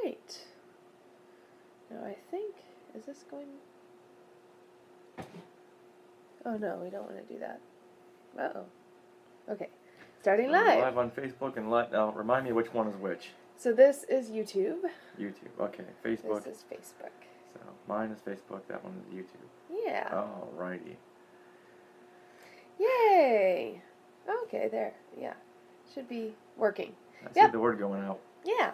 right. Now I think, is this going... Oh no, we don't want to do that. Uh-oh. Okay, starting live. Live on Facebook and now remind me which one is which. So this is YouTube. YouTube, okay. Facebook. This is Facebook. So mine is Facebook, that one is YouTube. Yeah. Alrighty. Yay! Okay, there. Yeah. Should be working. I see the word going out. Yeah.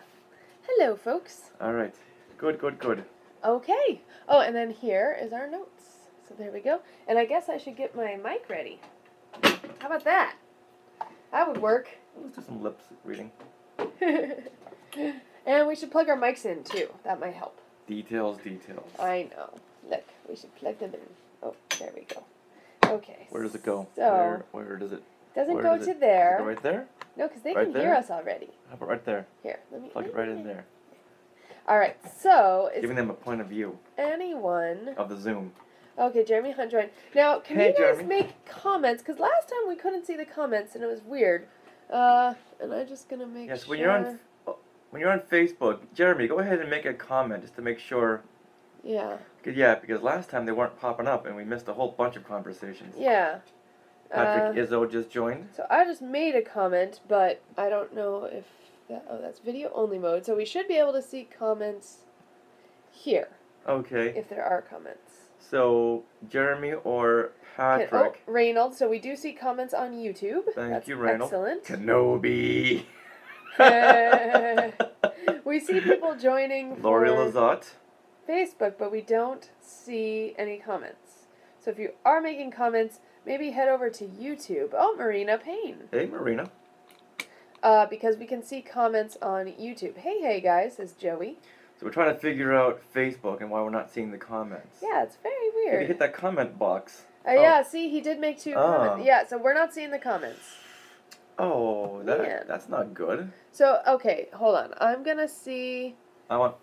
Hello, folks. Alright. Good. Okay. Oh, and then here is our notes. So there we go. And I guess I should get my mic ready. How about that? That would work. Let's do some lips reading. And we should plug our mics in, too. That might help. Details. I know. Look, we should plug them in. Oh, there we go. Okay. Where does it go? So, where does it? Doesn't go to there. Does it go right there? No, because they right can there? hear us already. How about right there? Here, let me plug it right in there. All right, so is giving them a point of view anyone of the Zoom. Okay, Jeremy Hunt joined. Now, can you guys Jeremy. make comments? Because last time we couldn't see the comments and it was weird. And I'm just gonna make yes, sure. when you're on Facebook, Jeremy, go ahead and make a comment just to make sure. Yeah. Because last time they weren't popping up and we missed a whole bunch of conversations. Yeah. Patrick Izzo just joined. So I just made a comment, but I don't know if that. Oh, that's video only mode. So we should be able to see comments here. Okay. If there are comments. So Jeremy or Patrick. Reynold. So we do see comments on YouTube. Thank you, Reynold. Excellent. Kenobi. We see people joining Lori Lazat. Facebook, but we don't see any comments. So if you are making comments, maybe head over to YouTube. Oh, Marina Payne. Hey, Marina. Because we can see comments on YouTube. Hey, guys, says Joey. So we're trying to figure out Facebook and why we're not seeing the comments. Yeah, it's very weird. Maybe hit that comment box. Yeah, see, he did make 2 comments. Yeah, so we're not seeing the comments. Oh, that's not good. So, okay, hold on. I'm going to see... I want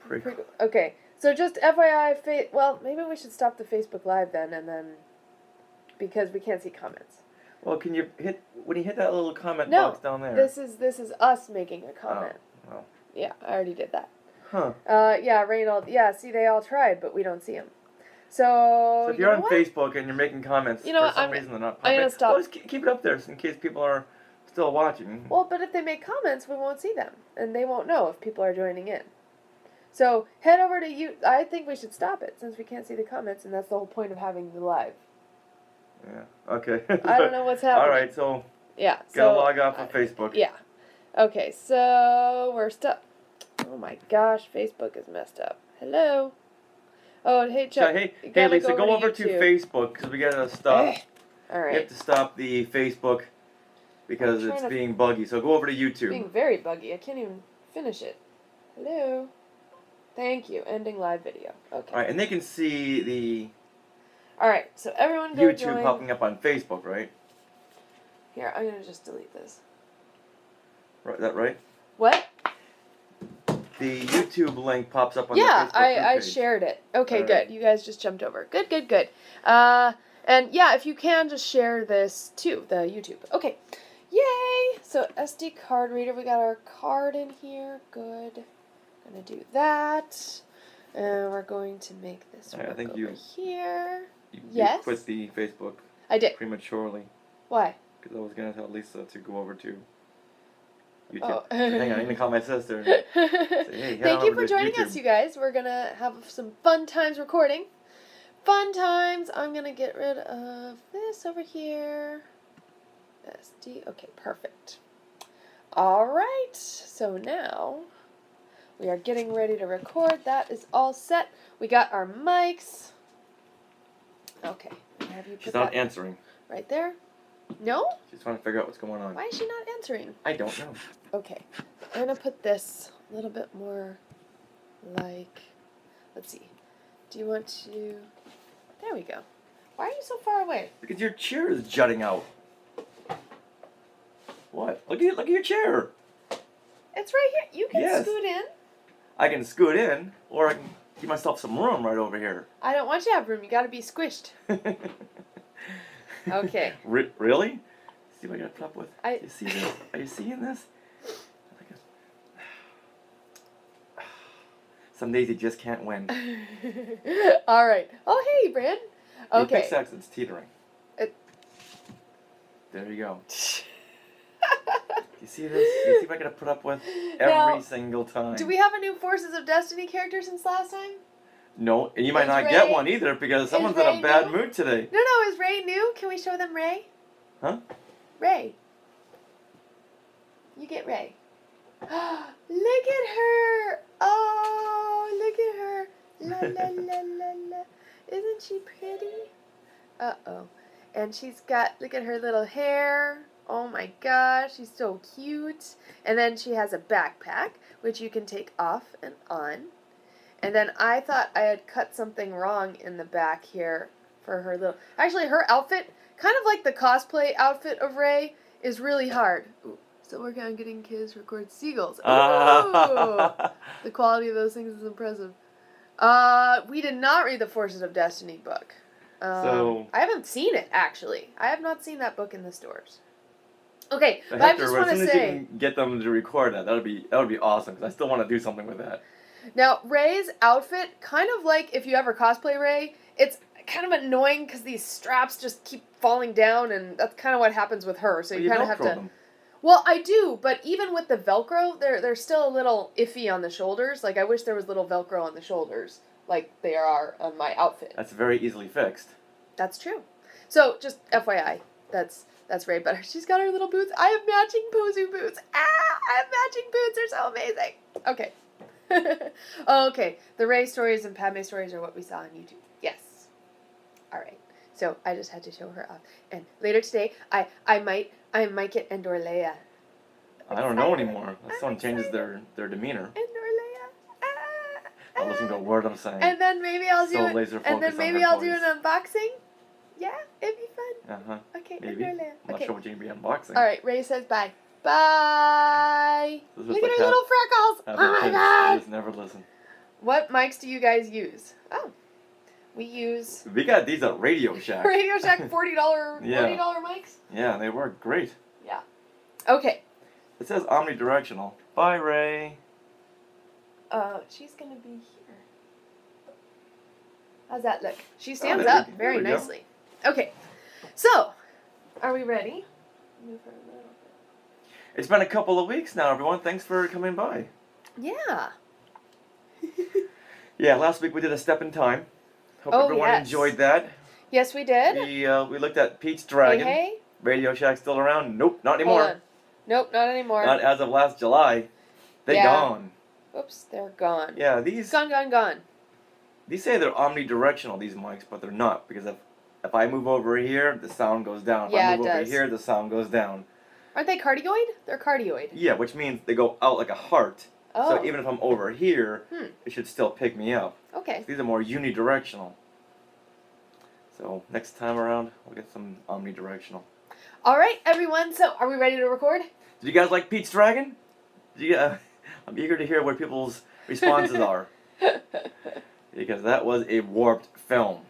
Okay, so just FYI, well, maybe we should stop the Facebook Live then, and then... Because we can't see comments. Well, can you when you hit that little comment box down there? This is us making a comment. Oh, well. Yeah, I already did that. Huh. Yeah, Reynold. Yeah, see, they all tried, but we don't see them. So if you're on Facebook and you're making comments, for some reason they're not popping. I'm gonna stop. Well, just keep it up there in case people are still watching. Well, but if they make comments, we won't see them, and they won't know if people are joining in. So head over to you. I think we should stop it since we can't see the comments, and that's the whole point of having the live. Yeah. Okay. I don't know what's happening. All right. So. Yeah. Gotta log off of Facebook. Yeah. Okay. So we're stuck. Oh my gosh, Facebook is messed up. Hello. Oh, and hey, Chuck. Hey, Lisa, go over to Facebook because we gotta stop. All right. We have to stop the Facebook because it's being buggy. So go over to YouTube. It's being very buggy. I can't even finish it. Hello. Thank you. Ending live video. Okay. All right, and they can see the. All right. So everyone go YouTube join. popping up on Facebook, right? Here, I'm gonna just delete this. Right. That right? What? The YouTube link pops up on the Facebook I page. shared it. Okay, All good. right. You guys just jumped over. Good. And yeah, if you can, just share this too, the YouTube. Okay. Yay! So SD card reader, we got our card in here. Good. Gonna do that. And we're going to make this work over here. You quit the Facebook. I did. Prematurely. Why? Because I was gonna tell Lisa to go over to YouTube. Oh. Hang on, I need to call my sister. And say, hey, Thank you for joining us, you guys. We're gonna have some fun times recording. Fun times. I'm gonna get rid of this over here. SD. Okay, perfect. All right. So now we are getting ready to record. That is all set. We got our mics. Okay. Have you put She's not answering. Right there. No? She's trying to figure out what's going on. Why is she not answering? I don't know. Okay. I'm going to put this a little bit more like, let's see. Do you want to, there we go. Why are you so far away? Because your chair is jutting out. What? Look at your chair. It's right here. You can scoot in. I can scoot in, or I can give myself some room right over here. I don't want you to have room. You got to be squished. Okay. Really? See what I got to put up with? You see this? Are you seeing this? Some days you just can't win. All right. Oh, hey, Bryn. Okay. Hey, Pixax, it's teetering. There you go. You see this? You see what I gotta put up with every single time. Do we have a new Forces of Destiny character since last time? No, and you might not Ray, get one either because someone's in a bad mood today. No, is Ray new? Can we show them Ray? Huh? Ray. You get Ray. Look at her! Oh, look at her! La la la la la. Isn't she pretty? Uh-oh. And she's got, look at her little hair. Oh my gosh, she's so cute. And then she has a backpack, which you can take off and on. And then I thought I had cut something wrong in the back here for her little... Actually, her outfit, kind of like the cosplay outfit of Rey, is really hard. Ooh, still working on getting kids to record seagulls. Ooh! The quality of those things is impressive. We did not read the Forces of Destiny book. So I haven't seen it, actually. I have not seen that book in the stores. Okay, but I Hector, just want to as soon as say... you can get them to record that would be awesome, because I still want to do something with that. Now, Rey's outfit, kind of like if you ever cosplay Rey, it's kind of annoying because these straps just keep falling down, and that's kind of what happens with her. So you kind of have to... them. Well, I do, but even with the Velcro, they're still a little iffy on the shoulders. Like, I wish there was little Velcro on the shoulders, like they are on my outfit. That's very easily fixed. That's true. So, just FYI, that's Rey, but she's got her little boots. I have matching Pozu boots. I have matching boots. They're so amazing. Okay. Okay, the Rey stories and Padme stories are what we saw on YouTube. Yes. All right. So I just had to show her off. And later today, I might get Endor Leia. I don't know anymore. Unless someone changes their demeanor. Endor Leia. I'll listen to a word I'm saying. And then maybe I'll do an an unboxing. Yeah, it'd be fun. Uh-huh. Okay, maybe. Endor Leia. I'm not sure what you're going to be unboxing. All right, Rey says bye. Bye. Look at like her little freckles. Oh my God. Just never listen. What mics do you guys use? Oh, we use... We got these at Radio Shack. Radio Shack $40 yeah. mics? Yeah, they work great. Yeah. Okay. It says omnidirectional. Bye, Rey. She's going to be here. How's that look? She stands up very nicely. Okay. So, are we ready? Move her a little bit. It's been a couple of weeks now, everyone. Thanks for coming by. Yeah. Yeah, last week we did a step in time. Hope everyone enjoyed that. Yes, we did. We looked at Pete's Dragon. Hey. Radio Shack still around? Nope, not anymore. Hold on. Nope, not anymore. Not as of last July. They gone. Oops, they're gone. Yeah, these... Gone. These say they're omnidirectional, these mics, but they're not. Because if I move over here, the sound goes down. If I move over here, the sound goes down. Aren't they cardioid? They're cardioid. Yeah, which means they go out like a heart. Oh. So even if I'm over here, it should still pick me up. Okay. So these are more unidirectional. So next time around, we'll get some omnidirectional. All right, everyone. So are we ready to record? Did you guys like Pete's Dragon? I'm eager to hear what people's responses are. Because that was a warped film.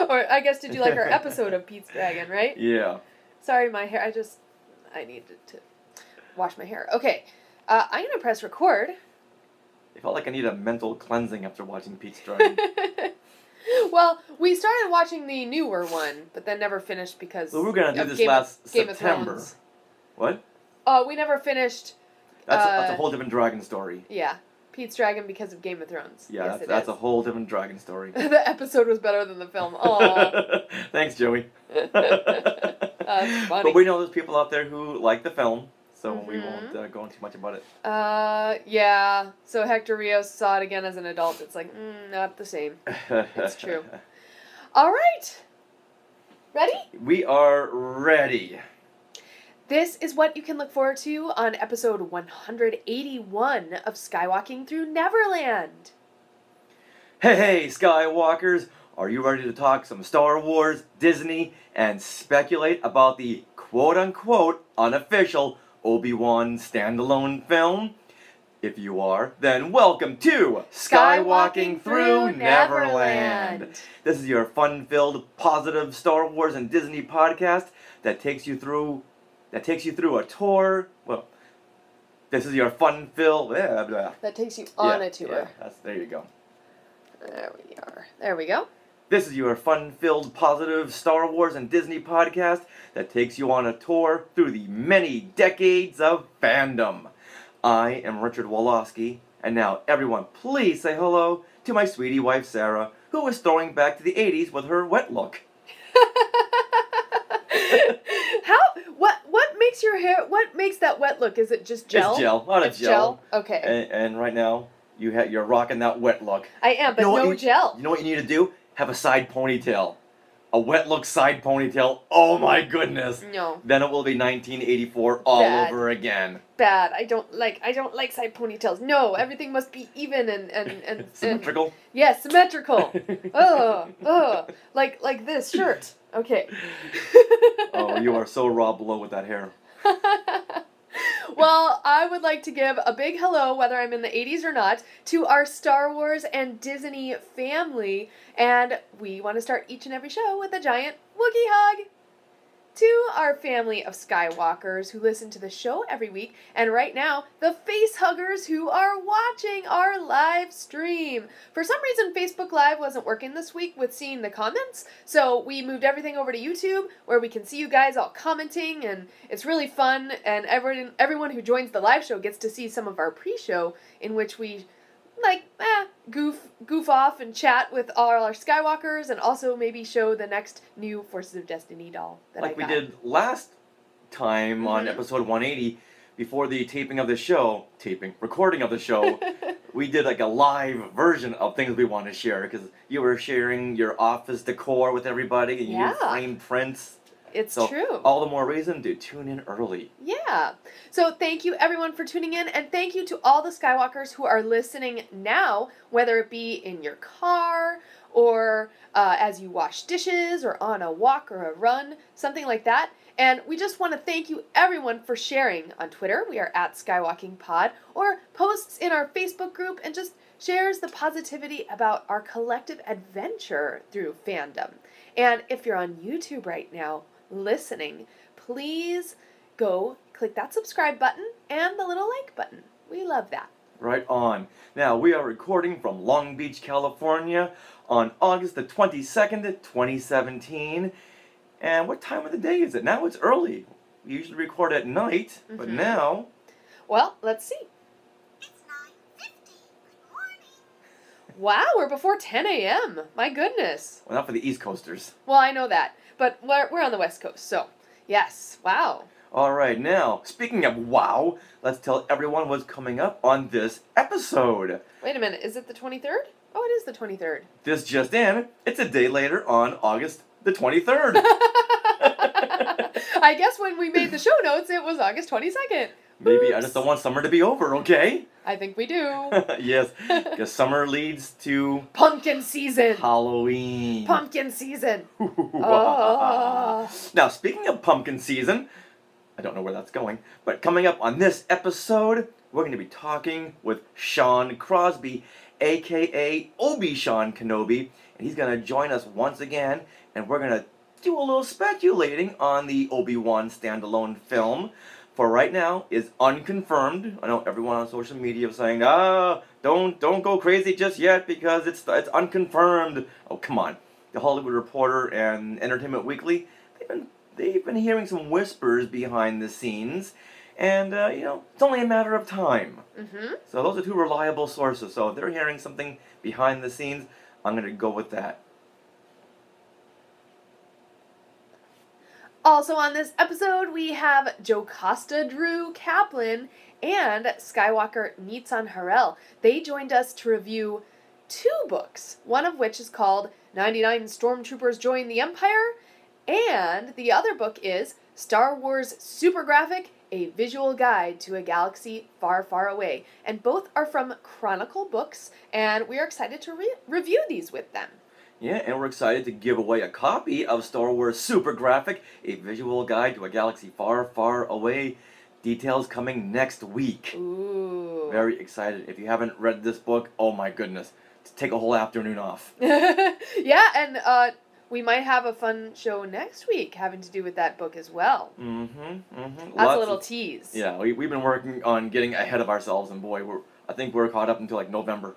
Or I guess did you like our episode of Pete's Dragon, right? Yeah. Sorry, my hair. I needed to wash my hair. Okay. I'm going to press record. I felt like I need a mental cleansing after watching Pete's Dragon. Well, we started watching the newer one, but then never finished because we were going to do this last September. What? We never finished. That's a whole different dragon story. Yeah. Pete's Dragon because of Game of Thrones. Yeah, yes, that's a whole different dragon story. The episode was better than the film. Aww. Thanks, Joey. That's funny. But we know there's people out there who like the film, so we won't go into too much about it. Yeah. So Hector Rios saw it again as an adult. It's like, not the same. It's true. All right. Ready? We are ready. This is what you can look forward to on episode 181 of Skywalking Through Neverland. Hey, Skywalkers! Are you ready to talk some Star Wars, Disney, and speculate about the quote-unquote unofficial Obi-Wan standalone film? If you are, then welcome to Skywalking Through Neverland. This is your fun-filled, positive Star Wars and Disney podcast that takes you through a tour, well, This is your fun-filled... Blah, blah. That takes you on a tour. Yeah, there you go. There we are. There we go. This is your fun-filled, positive Star Wars and Disney podcast that takes you on a tour through the many decades of fandom. I am Richard Wolofsky, and now everyone please say hello to my sweetie wife Sarah, who is throwing back to the 80s with her wet look. What makes your hair, what makes that wet look? Is it just gel? It's gel, a lot of gel. Okay. And right now, you're rocking that wet look. I am, but no gel. You know what you need to do? Have a side ponytail. A wet look side ponytail. Oh my goodness. No. Then it will be 1984 all over again. Bad. I don't like side ponytails. No, everything must be even and symmetrical? Yes, symmetrical. Like this shirt. Okay. Oh, you are so Rob Lowe with that hair. Well, I would like to give a big hello, whether I'm in the 80s or not, to our Star Wars and Disney family. And we want to start each and every show with a giant Wookiee hug to our family of Skywalkers who listen to the show every week, and right now, the face huggers who are watching our live stream. For some reason, Facebook Live wasn't working this week with seeing the comments, so we moved everything over to YouTube, where we can see you guys all commenting, and it's really fun, and everyone who joins the live show gets to see some of our pre-show, in which we goof off and chat with all our Skywalkers, and also maybe show the next new Forces of Destiny doll that I got. Like we did last time on episode 180, before the recording of the show, we did like a live version of things we want to share, because you were sharing your office decor with everybody, and you did framed prints. It's true. All the more reason to tune in early. Yeah. So thank you everyone for tuning in, and thank you to all the Skywalkers who are listening now, whether it be in your car or as you wash dishes or on a walk or a run, something like that. And we just want to thank you everyone for sharing on Twitter. We are at SkywalkingPod, or posts in our Facebook group, and just shares the positivity about our collective adventure through fandom. And if you're on YouTube right now, listening, please go click that subscribe button and the little like button. We love that. Right on. Now, we are recording from Long Beach, California on August the 22nd, 2017. And what time of the day is it? Now it's early. We usually record at night, but now... Well, let's see. It's 9:50. Good morning. Wow, we're before 10 a.m. My goodness. Well, not for the East Coasters. Well, I know that. But we're on the West Coast, so yes. Wow. All right, now, speaking of wow, let's tell everyone what's coming up on this episode. Wait a minute, is it the 23rd? Oh, it is the 23rd. This just in, it's a day later on August the 23rd. I guess when we made the show notes, it was August 22nd. Maybe I just don't want summer to be over, okay? I think we do. Yes, because summer leads to... Pumpkin season. Halloween. Pumpkin season. Oh. Now, speaking of pumpkin season, I don't know where that's going, but coming up on this episode, we're going to be talking with Sean Crosby, a.k.a. Obi-Wan Kenobi, and he's going to join us once again, and we're going to do a little speculating on the Obi-Wan standalone film. For right now, is unconfirmed. I know everyone on social media is saying, don't go crazy just yet because it's unconfirmed. Oh, come on. The Hollywood Reporter and Entertainment Weekly, they've been hearing some whispers behind the scenes, and it's only a matter of time. So those are two reliable sources. So if they're hearing something behind the scenes, I'm going to go with that. Also on this episode, we have Jocasta Drew Kaplan and Skywalker Nitsan Harel. They joined us to review 2 books, one of which is called 99 Stormtroopers Join the Empire, and the other book is Star Wars Super Graphic, A Visual Guide to a Galaxy Far, Far Away. And both are from Chronicle Books, and we are excited to review these with them. Yeah, and we're excited to give away a copy of Star Wars Super Graphic, A Visual Guide to a Galaxy Far, Far Away. Details coming next week. Ooh. Very excited. If you haven't read this book, oh my goodness. Take a whole afternoon off. Yeah, and we might have a fun show next week having to do with that book as well. Mm-hmm. That's a little tease. Yeah, we've been working on getting ahead of ourselves, and boy, I think we're caught up until like November.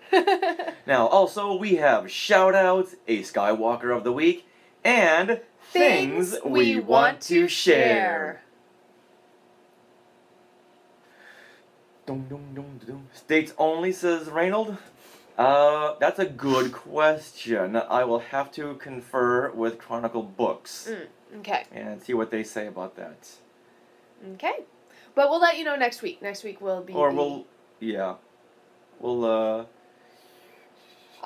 Now, also, we have shout-outs, a Skywalker of the Week, and things we want to share. Dum, dum, dum, dum. States only, says Reynold. That's a good question. I will have to confer with Chronicle Books. Okay. And see what they say about that. Okay. But we'll let you know next week. Next week will be We'll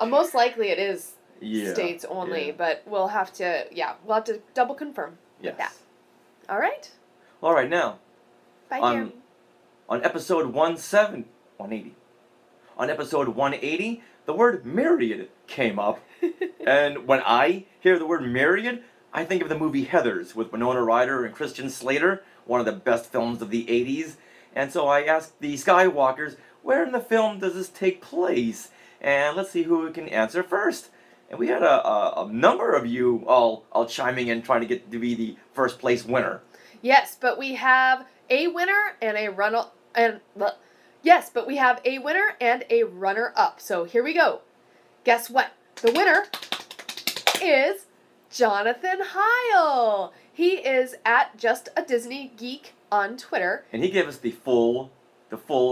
most likely it is yeah, states only, yeah. but we'll have to double confirm with that. All right? All right, now. Bye, Jeremy. On episode 180. On episode 180, the word myriad came up. And when I hear the word myriad, I think of the movie Heathers with Winona Ryder and Christian Slater, one of the best films of the 80s. And so I asked the Skywalkers, where in the film does this take place? And let's see who can answer first. And we had a number of you all chiming in trying to get to be the first place winner. Yes, but we have a winner and a runner yes, but we have a winner and a runner-up. So here we go. Guess what? The winner is Jonathan Heil. He is at Just a Disney Geek on Twitter. And he gave us the full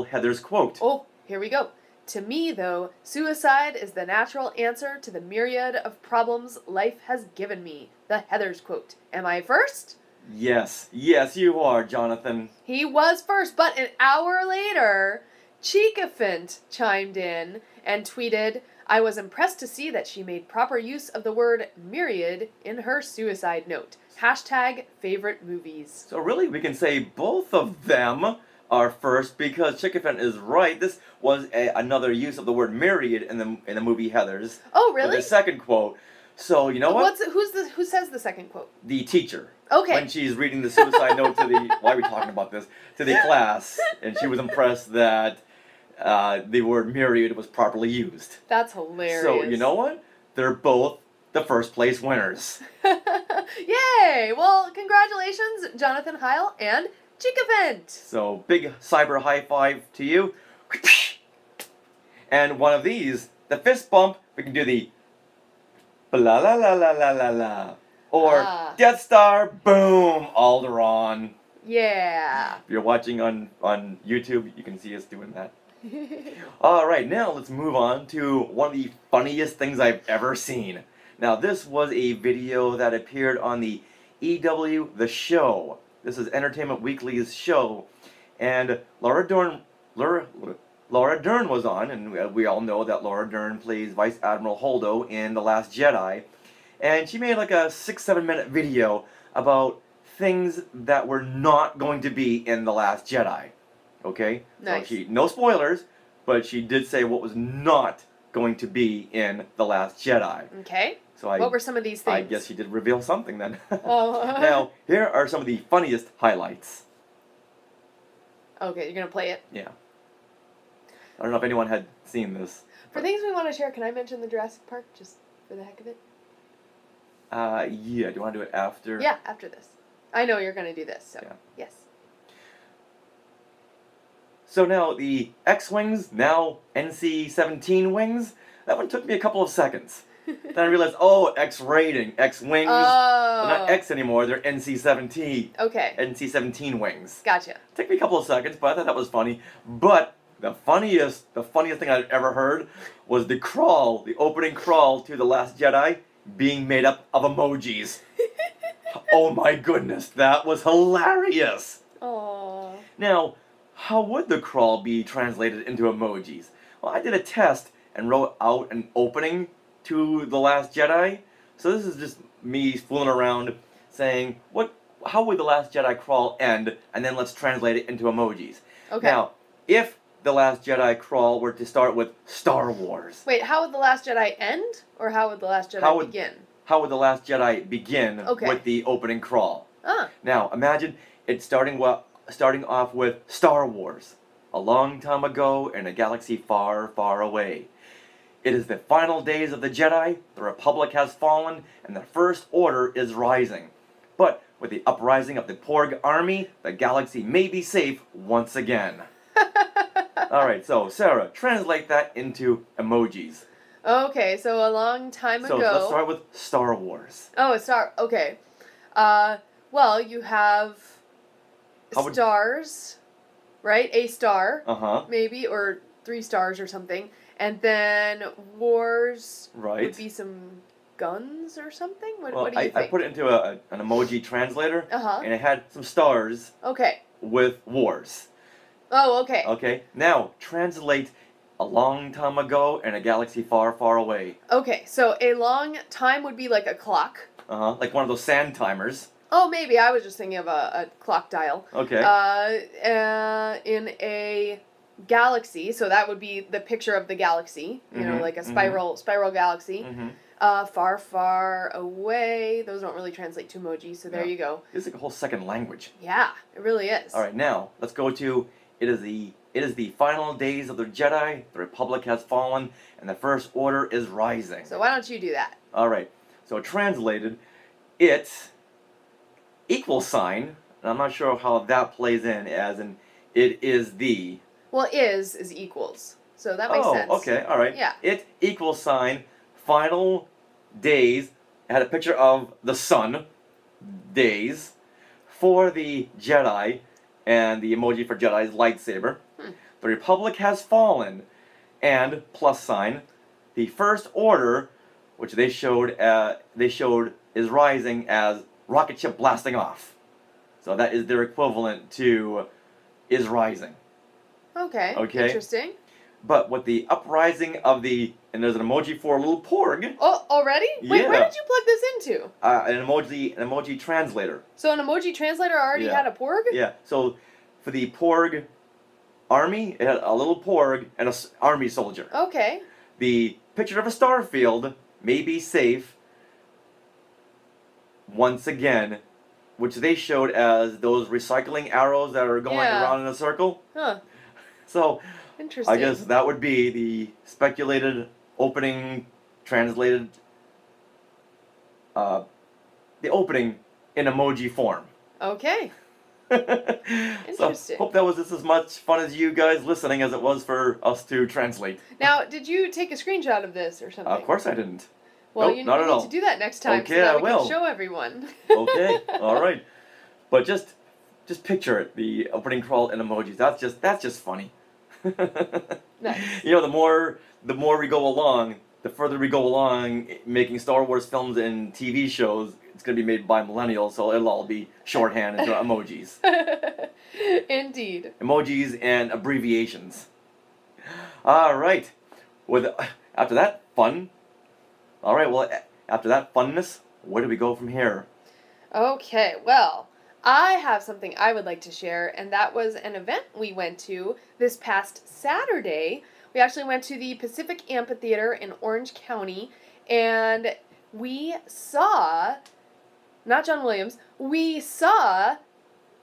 Heather's quote. Oh, here we go. To me, though, suicide is the natural answer to the myriad of problems life has given me. The Heather's quote. Am I first? Yes, you are, Jonathan. He was first, but an hour later, Cheekafint chimed in and tweeted, I was impressed to see that she made proper use of the word myriad in her suicide note. Hashtag favorite movies. So really, we can say both of them are first because Cheekafint is right. This was another use of the word myriad in the movie Heathers. Oh, really? The second quote. So, you know what? Who says the second quote? The teacher. Okay. When she's reading the suicide note to the... Why are we talking about this? To the class. And she was impressed that the word myriad was properly used. That's hilarious. So, you know what? They're both the first place winners. Yay! Well, congratulations, Jonathan Heil and Cheekafint. So, big cyber high five to you. And one of these, the fist bump, we can do the... La la la la la la la. Or Death Star, boom, Alderaan. Yeah. If you're watching on YouTube, you can see us doing that. Alright, now let's move on to one of the funniest things I've ever seen. Now, this was a video that appeared on the EW The Show. This is Entertainment Weekly's show. And Laura Dern was on, and we all know that Laura Dern plays Vice Admiral Holdo in The Last Jedi. And she made like a 6-7 minute video about things that were not going to be in The Last Jedi. Okay? Nice. So no spoilers, but she did say what was not going to be in The Last Jedi. Okay. So what were some of these things? I guess she did reveal something then. Oh. Now, here are some of the funniest highlights. Okay, you're going to play it? Yeah. I don't know if anyone had seen this. For things we want to share, can I mention the Jurassic Park just for the heck of it? Yeah. Do you want to do it after? Yeah, after this. I know you're going to do this, so yeah. Yes. So now the X-Wings, now NC-17 wings, that one took me a couple of seconds. Then I realized, oh, X-rating, X-Wings, Oh. they're not X anymore, they're NC-17. Okay. NC-17 wings. Gotcha. Took me a couple of seconds, but I thought that was funny. But the funniest thing I've ever heard was the opening crawl to The Last Jedi being made up of emojis. Oh my goodness, that was hilarious. Aww. Now, how would the crawl be translated into emojis? Well, I did a test and wrote out an opening to The Last Jedi. So this is just me fooling around saying, how would The Last Jedi crawl end? And then let's translate it into emojis. Okay. Now, if The Last Jedi crawl were to start with Star Wars. Wait, how would The Last Jedi end? Or how would The Last Jedi begin? How would The Last Jedi begin with the opening crawl? Ah. Now, imagine it starting off with Star Wars. A long time ago in a galaxy far, far away. It is the final days of the Jedi, the Republic has fallen, and the First Order is rising. But with the uprising of the Porg army, the galaxy may be safe once again. Alright, so Sarah, translate that into emojis. Okay, so a long time So ago. let's start with Star Wars. Oh, okay. Well, you have stars, right? A star, maybe, or 3 stars or something. And then wars would be some guns or something? What do you think? I put it into an emoji translator, Uh-huh. and it had some stars with wars. Oh, okay. Okay, now translate a long time ago in a galaxy far, far away. Okay, so a long time would be like a clock. Like one of those sand timers. Oh, maybe. I was just thinking of a clock dial. Okay. In a galaxy, so that would be the picture of the galaxy, you know, like a spiral galaxy. Far, far away. Those don't really translate to emoji, so there you go. It's like a whole second language. Yeah, it really is. All right, now let's go to it is the final days of the Jedi. The Republic has fallen, and the First Order is rising. So why don't you do that? All right. So translated, it's equal sign, and I'm not sure how that plays in, as in it is the. Well, is equals, so that makes sense. Oh, okay, all right. Yeah. It equal sign, final days. It had a picture of the sun, days, for the Jedi, and the emoji for Jedi's lightsaber. The Republic has fallen, and plus sign, the First Order, which they showed is rising as rocket ship blasting off. So that is their equivalent to is rising. Okay. Okay. Interesting. But with the uprising of the, and there's an emoji for a little porg. Oh, already? Wait, Yeah. where did you plug this into? An emoji translator. So an emoji translator already had a porg? Yeah. So for the porg army, it had a little porg and an army soldier. Okay. The picture of a star field may be safe once again, which they showed as those recycling arrows that are going around in a circle. Huh. So, interesting. I guess that would be the speculated opening translated, the opening in emoji form. Okay. So, hope that was just as much fun as you guys listening as it was for us to translate. Now, did you take a screenshot of this or something? Of course I didn't. Well, nope, you not at need all. to do that next time Okay, so that I we will. can show everyone. Okay, all right. But just picture it, the opening crawl in emojis. That's just funny. Nice. You know, the more we go along, the further we go along making Star Wars films and TV shows, it's going to be made by millennials, so it'll all be shorthand into emojis. Indeed. Emojis and abbreviations. All right. After that fun, all right, well, after that funness, where do we go from here? Okay, well, I have something I would like to share, and that was an event we went to this past Saturday. We actually went to the Pacific Amphitheater in Orange County, and we saw, not John Williams, we saw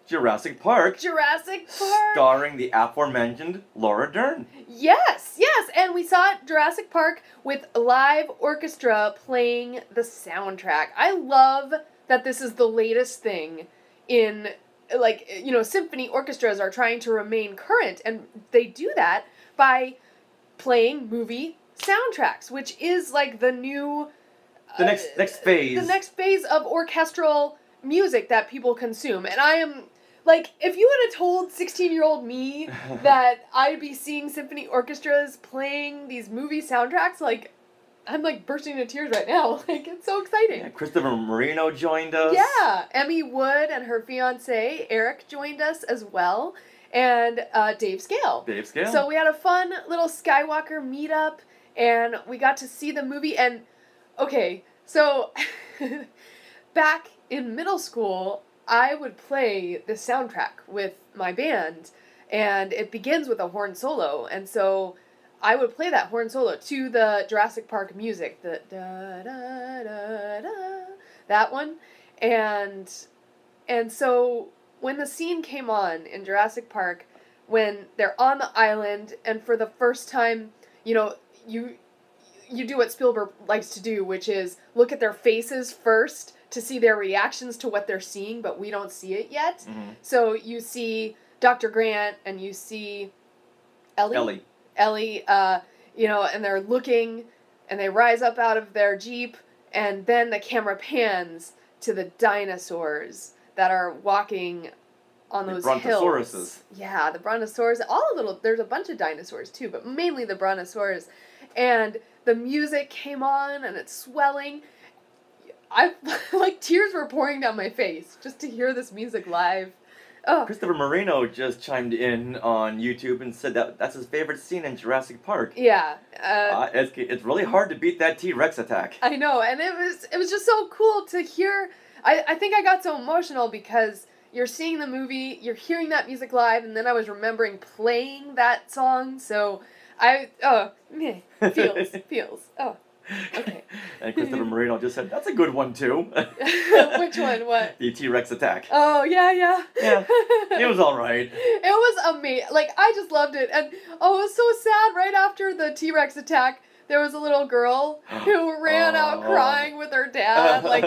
Jurassic Park. Jurassic Park. Starring the aforementioned Laura Dern. Yes, and we saw Jurassic Park with live orchestra playing the soundtrack. I love that this is the latest thing in, like, you know, symphony orchestras are trying to remain current, and they do that by playing movie soundtracks, which is like the new... The next phase. The next phase of orchestral music that people consume. And I am... Like, if you would have told 16-year-old me that I'd be seeing symphony orchestras playing these movie soundtracks, like, I'm, like, bursting into tears right now. Like, it's so exciting. Yeah, Christopher Marino joined us. Yeah, Emmy Wood and her fiancé, Eric, joined us as well. And Dave Scale. Dave Scale. So we had a fun little Skywalker meetup, and we got to see the movie. And, okay, so back in middle school, I would play the soundtrack with my band, and it begins with a horn solo, and so I would play that horn solo to the Jurassic Park music, the da-da-da-da, that one, and so when the scene came on in Jurassic Park, when they're on the island, and for the first time, you know, you do what Spielberg likes to do, which is look at their faces first to see their reactions to what they're seeing, but we don't see it yet. Mm-hmm. So you see Dr. Grant and you see Ellie, you know, and they're looking, and they rise up out of their Jeep, and then the camera pans to the dinosaurs that are walking on those Brontosauruses. hills. Yeah, the Brontosaurus. There's a bunch of dinosaurs too, but mainly the Brontosaurus. And the music came on, and it's swelling. Like, tears were pouring down my face just to hear this music live. Oh. Christopher Moreno just chimed in on YouTube and said that that's his favorite scene in Jurassic Park. Yeah. It's really hard to beat that T-Rex attack. I know, and it was just so cool to hear. I think I got so emotional because you're seeing the movie, you're hearing that music live, and then I was remembering playing that song, so feels. Oh, okay. And Christopher Moreno just said, that's a good one too. Which one? What? The T-Rex attack. Oh, yeah. Yeah, it was alright. It was amazing. Like, I just loved it. And, it was so sad. Right after the T-Rex attack, there was a little girl who ran out crying with her dad. Like,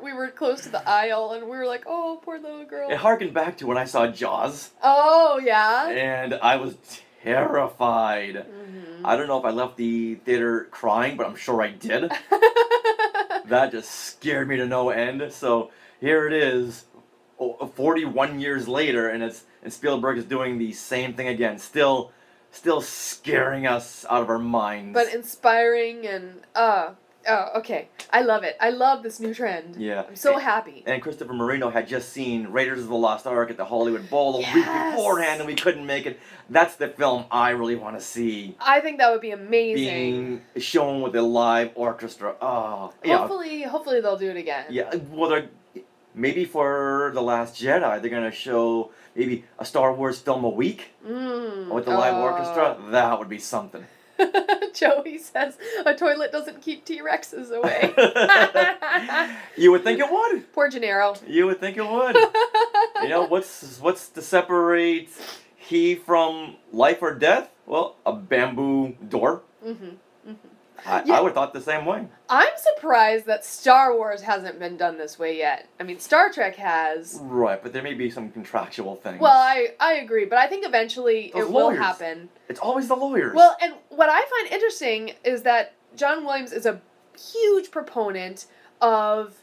we were close to the aisle, and we were like, oh, poor little girl. It harkened back to when I saw Jaws. Oh, yeah? And I was terrified. Mm-hmm. I don't know if I left the theater crying, but I'm sure I did. That just scared me to no end. So here it is, 41 years later, and Spielberg is doing the same thing again. Still scaring us out of our minds. But inspiring and okay. I love it. I love this new trend. Yeah. I'm so happy. And Christopher Moreno had just seen Raiders of the Lost Ark at the Hollywood Bowl a week beforehand, and we couldn't make it. That's the film I really want to see. I think that would be amazing. Being shown with a live orchestra. Oh, Hopefully they'll do it again. Yeah, well, maybe for The Last Jedi, they're going to show maybe a Star Wars film a week with the live orchestra. That would be something. Joey says a toilet doesn't keep T-Rexes away. You would think it would. Poor Gennaro. You would think it would. You know, what's to separate he from life or death? Well, a bamboo door. Mm-hmm. I would have thought the same way. I'm surprised that Star Wars hasn't been done this way yet. I mean, Star Trek has. Right, but there may be some contractual things. Well, I agree, but I think eventually it will happen. It's always the lawyers. Well, and what I find interesting is that John Williams is a huge proponent of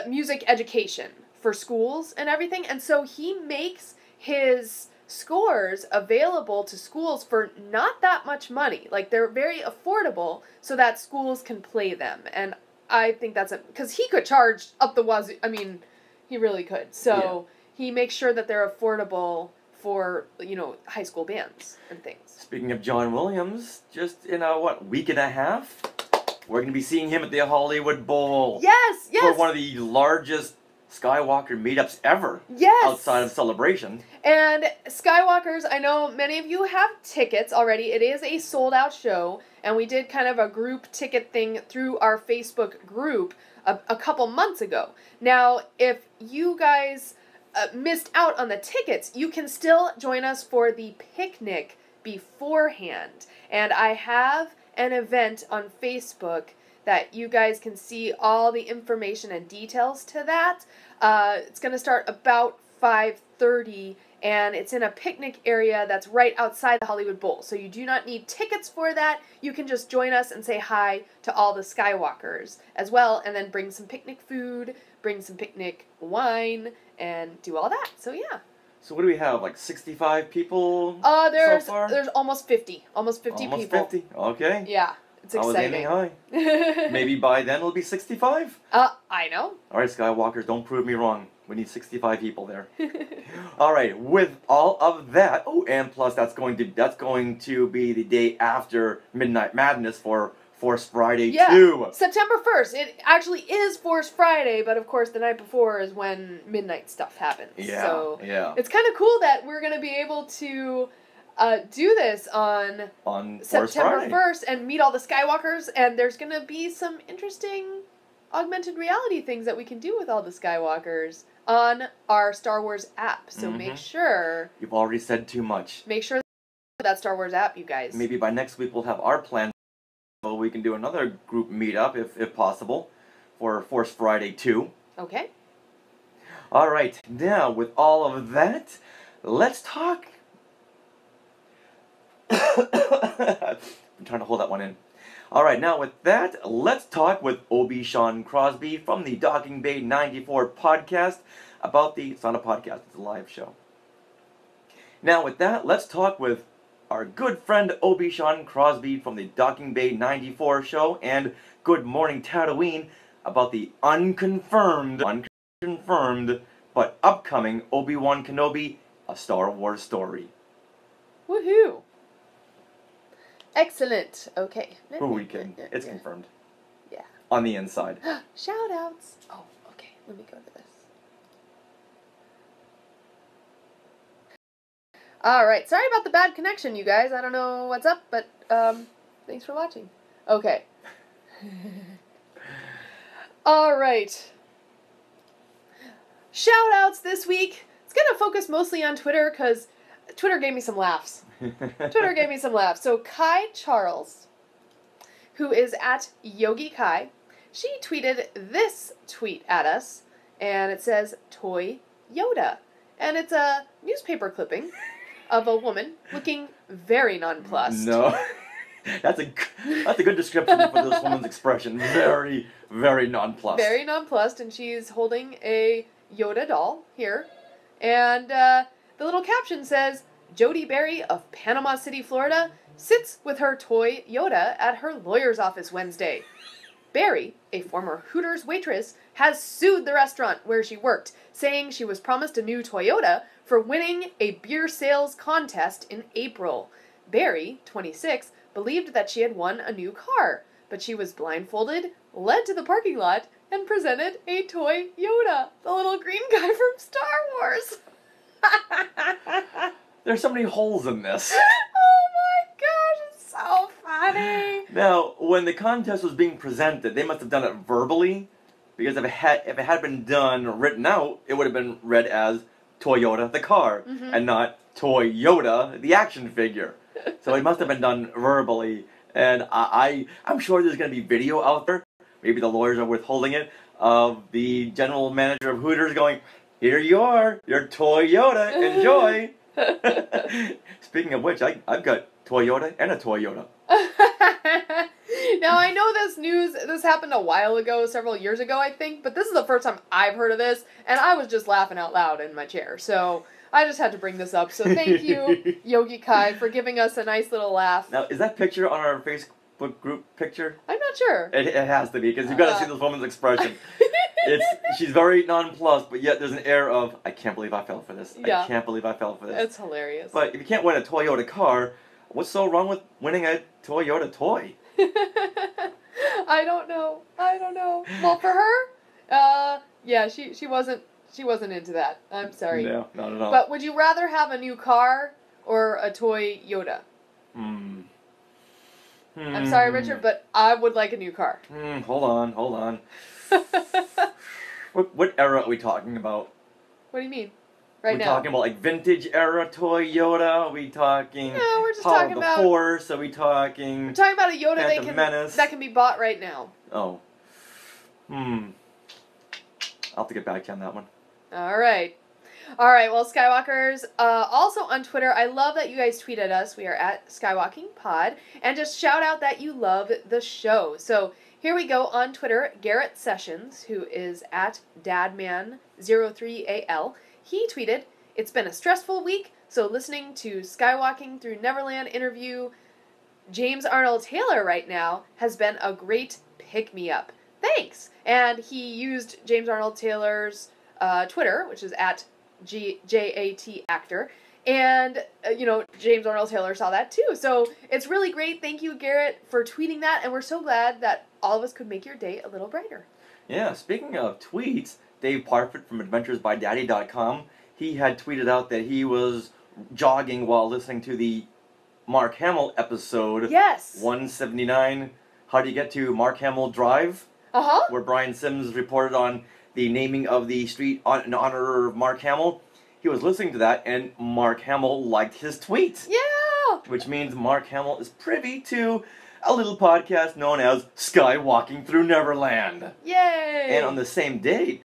music education for schools and everything, and so he makes his scores available to schools for not that much money. Like, they're very affordable so that schools can play them. And I think that's because he could charge up the wazoo. I mean, he really could. So he makes sure that they're affordable for, high school bands and things. Speaking of John Williams, just in a week and a half, we're going to be seeing him at the Hollywood Bowl. Yes. For one of the largest Skywalker meetups ever. Yes. Outside of Celebration. And Skywalkers, I know many of you have tickets already. It is a sold-out show, and we did kind of a group ticket thing through our Facebook group a couple months ago. Now, if you guys missed out on the tickets, you can still join us for the picnic beforehand. And I have an event on Facebook that you guys can see all the information and details to that. It's going to start about 5:30, and it's in a picnic area that's right outside the Hollywood Bowl. So you do not need tickets for that. You can just join us and say hi to all the Skywalkers as well, and then bring some picnic food, bring some picnic wine, and do all that. So yeah. So what do we have, like 65 people so far? There's almost 50. Almost 50 people. Almost 50, okay. Yeah. It's exciting. I was aiming high. Maybe by then it'll be 65? I know. Alright, Skywalkers, don't prove me wrong. We need 65 people there. Alright, with all of that, and plus that's going to be the day after Midnight Madness for Force Friday 2. September 1st. It actually is Force Friday, but of course the night before is when midnight stuff happens. Yeah, so yeah. It's kind of cool that we're going to be able to do this on September 1st and meet all the Skywalkers, and there's going to be some interesting augmented reality things that we can do with all the Skywalkers on our Star Wars app. So make sure... You've already said too much. Make sure that Star Wars app, you guys. Maybe by next week we'll have our plans we can do another group meetup if possible for Force Friday 2. Okay. All right, now with all of that, let's talk. I'm trying to hold that one in. All right, now with that, let's talk with Obi Sean Crosby from the Docking Bay 94 podcast about the. It's not a podcast; it's a live show. Now with that, let's talk with our good friend Obi Sean Crosby from the Docking Bay 94 show and Good Morning Tatooine about the unconfirmed, but upcoming Obi-Wan Kenobi, a Star Wars story. Woohoo! Excellent. Okay. Who are we kidding? It's confirmed. Yeah. On the inside. Shout outs. Oh, okay. Let me go to this. Alright, sorry about the bad connection, you guys. I don't know what's up, but thanks for watching. Okay. Alright. Shout outs this week. It's gonna focus mostly on Twitter because Twitter gave me some laughs. Twitter gave me some laughs. So Kai Charles, who is at Yogi Kai, she tweeted this tweet at us, and it says, Toy Yoda. And it's a newspaper clipping of a woman looking very nonplussed. No. That's a good description for this woman's expression. Very, very nonplussed. Very nonplussed, and she's holding a Yoda doll here. And the little caption says, Jody Berry of Panama City, Florida, sits with her toy Yoda at her lawyer's office Wednesday. Berry, a former Hooters waitress, has sued the restaurant where she worked, saying she was promised a new Toyota for winning a beer sales contest in April. Berry, 26, believed that she had won a new car, but she was blindfolded, led to the parking lot, and presented a toy Yoda, the little green guy from Star Wars. There's so many holes in this. Oh my gosh, it's so funny. Now, when the contest was being presented, they must have done it verbally, because if it had been done written out, it would have been read as Toyota the car, and not Toy Yoda the action figure. So it must have been done verbally, and I'm sure there's going to be video out there, maybe the lawyers are withholding it, of the general manager of Hooters going, here you are, your Toy Yoda, enjoy. Speaking of which, I've got Toyota and a Toyota. Now, I know this happened a while ago, several years ago, I think, but this is the first time I've heard of this, and I was just laughing out loud in my chair, so I just had to bring this up. So thank you, Yogi Kai, for giving us a nice little laugh. Now, is that picture on our Facebook group picture? I'm not sure. It has to be, because you've got to see this woman's expression. She's very nonplussed, but yet there's an air of, I can't believe I fell for this. Yeah. I can't believe I fell for this. It's hilarious. But if you can't win a Toyota car, what's so wrong with winning a Toyota toy? I don't know. Well, for her, yeah, she wasn't into that. I'm sorry. No, not at all. But would you rather have a new car or a toy Yoda? I'm sorry, Richard, but I would like a new car. Hold on. What era are we talking about? What do you mean? Right now? Are we talking about like vintage era Toyota? Are we talking No, we're just Power talking of the about... Force? Are we talking... We're talking about a Yoda Phantom Menace? that can be bought right now. Oh. I'll have to get back to you on that one. Alright, well, Skywalkers, also on Twitter, I love that you guys tweet at us. We are at SkywalkingPod. And just shout out that you love the show. So here we go on Twitter. Garrett Sessions, who is at Dadman03AL, he tweeted, "It's been a stressful week, so listening to Skywalking Through Neverland interview James Arnold Taylor right now has been a great pick-me-up. Thanks!" And he used James Arnold Taylor's Twitter, which is at JAT Actor, and, James Arnold Taylor saw that too. So it's really great. Thank you, Garrett, for tweeting that, and we're so glad that all of us could make your day a little brighter. Yeah, speaking of tweets, Dave Parfit from AdventuresByDaddy.com, he had tweeted out that he was jogging while listening to the Mark Hamill episode. Yes! 179, How Do You Get to Mark Hamill Drive? Uh-huh. Where Brian Sims reported on the naming of the street in honor of Mark Hamill. He was listening to that, and Mark Hamill liked his tweet. Yeah! Which means Mark Hamill is privy to a little podcast known as Skywalking Through Neverland. Yay! And on the same date,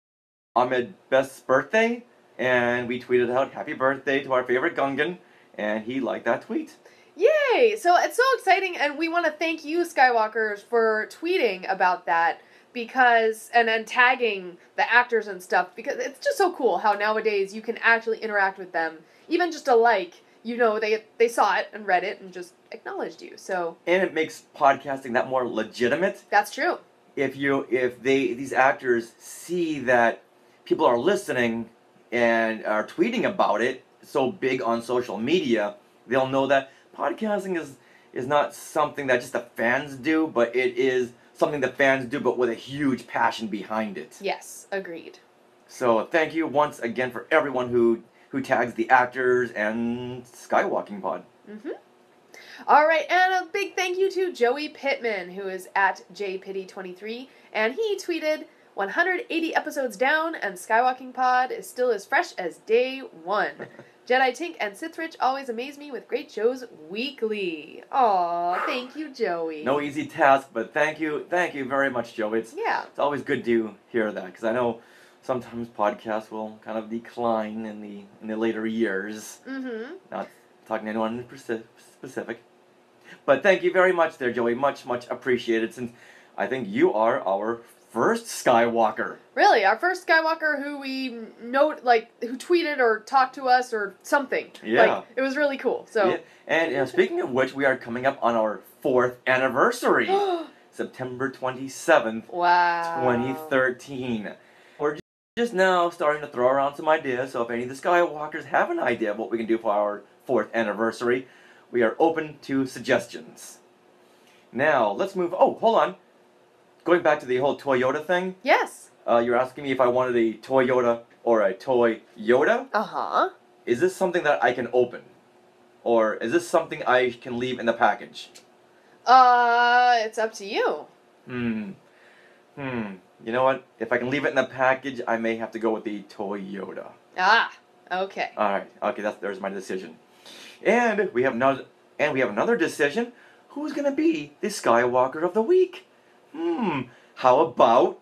Ahmed Best's birthday, and we tweeted out happy birthday to our favorite Gungan, and he liked that tweet. Yay! So it's so exciting, and we want to thank you, Skywalkers, for tweeting about that, because, and then tagging the actors and stuff, because it's just so cool how nowadays you can actually interact with them. Even just a like, you know, they saw it and read it and just acknowledged you, so. And it makes podcasting that more legitimate. That's true. If these actors see that people are listening and are tweeting about it, so big on social media, they'll know that podcasting is not something that just the fans do, but it is something the fans do, but with a huge passion behind it. Yes, agreed. So thank you once again for everyone who tags the actors and Skywalking Pod. Mm-hmm. All right, and a big thank you to Joey Pittman, who is at jpitty23, and he tweeted, 180 episodes down, and Skywalking Pod is still as fresh as day one. Jedi Tink and Sith Rich always amaze me with great shows weekly. Aw, thank you, Joey. No easy task, but thank you very much, Joey. It's always good to hear that, because I know sometimes podcasts will kind of decline in the later years. Mm-hmm. Not talking to anyone in specific. But thank you very much there, Joey. Much, much appreciated, since I think you are our first Skywalker. Really? Our first Skywalker who we know, like, who tweeted or talked to us or something. Yeah. Like, it was really cool. So. Yeah. And speaking of which, we are coming up on our 4th anniversary. September 27th, wow. 2013. We're just now starting to throw around some ideas, so if any of the Skywalkers have an idea of what we can do for our 4th anniversary, we are open to suggestions. Now, let's move... Oh, hold on. Going back to the whole Toyota thing. Yes. You're asking me if I wanted a Toyota or a Toy Yoda? Uh-huh. Is this something that I can open? Or is this something I can leave in the package? It's up to you. You know what? If I can leave it in the package, I may have to go with the Toyota. Ah, okay. Alright, okay, there's my decision. And we have another decision. Who's gonna be the Skywalker of the week? How about...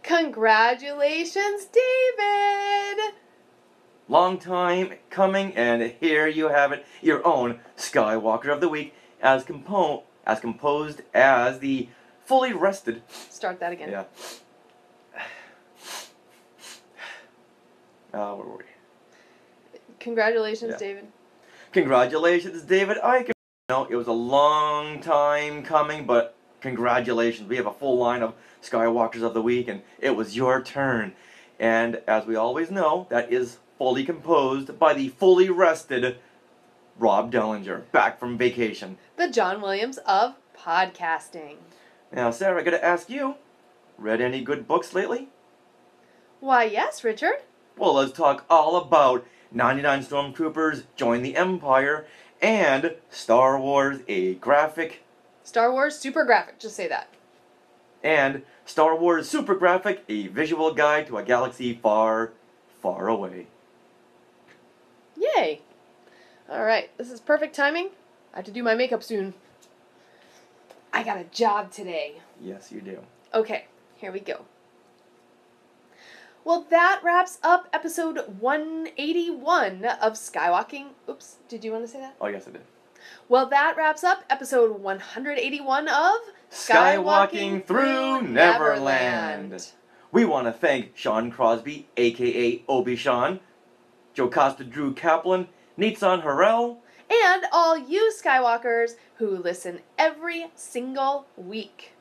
Congratulations, David! Long time coming, and here you have it, your own Skywalker of the week, as composed as the fully rested... Start that again. Yeah. Where were we? Congratulations, Yeah. David. Congratulations, David. It was a long time coming, but congratulations. We have a full line of Skywalkers of the week, and it was your turn. And as we always know, that is fully composed by the fully rested Rob Dellinger, back from vacation. The John Williams of podcasting. Now, Sarah, I gotta ask you, read any good books lately? Why, yes, Richard. Well, let's talk all about 99 Stormtroopers Join the Empire and Star Wars, a graphic... Star Wars Super Graphic, just say that. And Star Wars Super Graphic, a visual guide to a galaxy far, far away. Yay. Alright, this is perfect timing. I have to do my makeup soon. I got a job today. Yes, you do. Okay, here we go. Well, that wraps up episode 181 of Skywalking. Oops, did you want to say that? Oh, yes, I did. Well, that wraps up episode 181 of Skywalking Through Neverland. We want to thank Sean Crosby, a.k.a. Obi-Sean, Joe Costa Drew Kaplan, Neetson Harrell, and all you Skywalkers who listen every single week.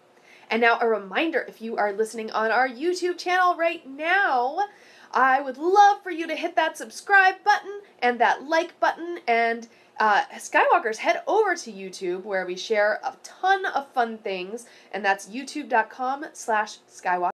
And now a reminder, if you are listening on our YouTube channel right now, I would love for you to hit that subscribe button and that like button, and Skywalkers, head over to YouTube where we share a ton of fun things, and that's youtube.com/Skywalkers.